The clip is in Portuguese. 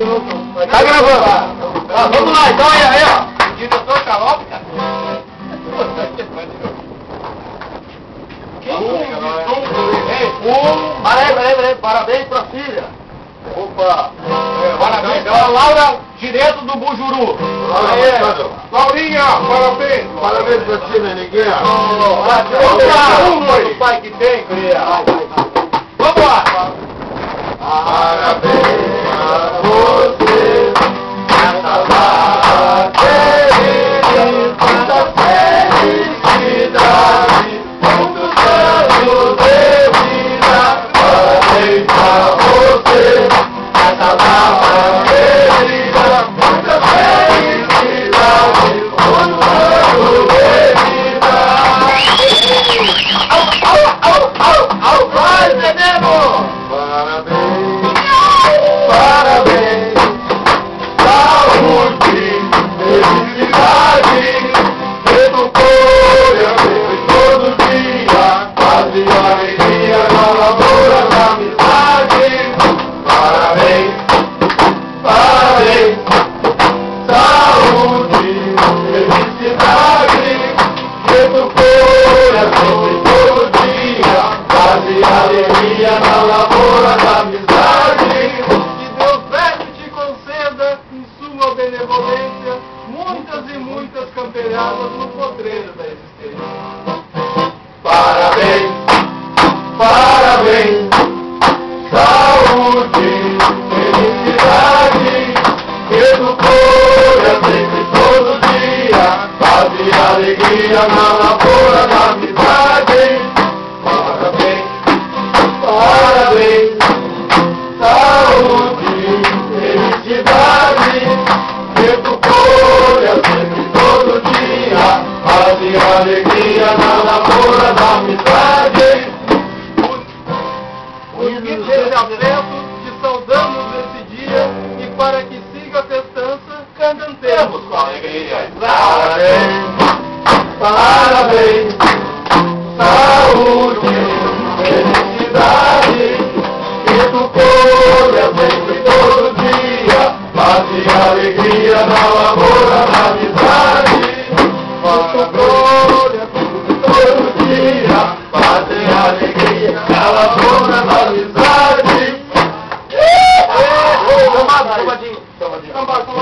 Tá gravando. Vamos lá, então aí, ó. Diretor Xarope, cara. Peraí, parabéns pra filha. Opa. Parabéns pra Laura, direto do Bujuru. Laurinha, parabéns. Parabéns pra ti, Neneguinha. O pai que tem, cria. Vamos lá. Parabéns a você, essa data querida, muita felicidade, muitos anos de vida. Parabéns a você, essa data querida, muita felicidade, muitos anos de vida. Vai, veneno! Parabéns, parabéns, saúde, felicidade, educou-lhe todo dia, paz e alegria na lavoura da amizade. Parabéns, parabéns, saúde, felicidade, educou-lhe todo dia, paz e alegria na lavoura da amizade. Te conceda, em sua benevolência, muitas e muitas camperiadas no podreiro da existência. Parabéns, parabéns, saúde, felicidade, educou-lhe sempre todo dia, paz e alegria na lavoura da amizade. Parabéns, parabéns, saúde, felicidade, educou-lhe sempre todo dia, paz e alegria na lavoura da amizade. Os que desse afeto, te saudamos nesse dia e para que siga a festança, cantemos com alegria. Parabéns, parabéns, saúde, felicidade, educou-lhe sempre todo dia, paz e alegria na lavoura da amizade. Educou-lhe todo dia, paz e alegria na lavoura da amizade. Tomadinho.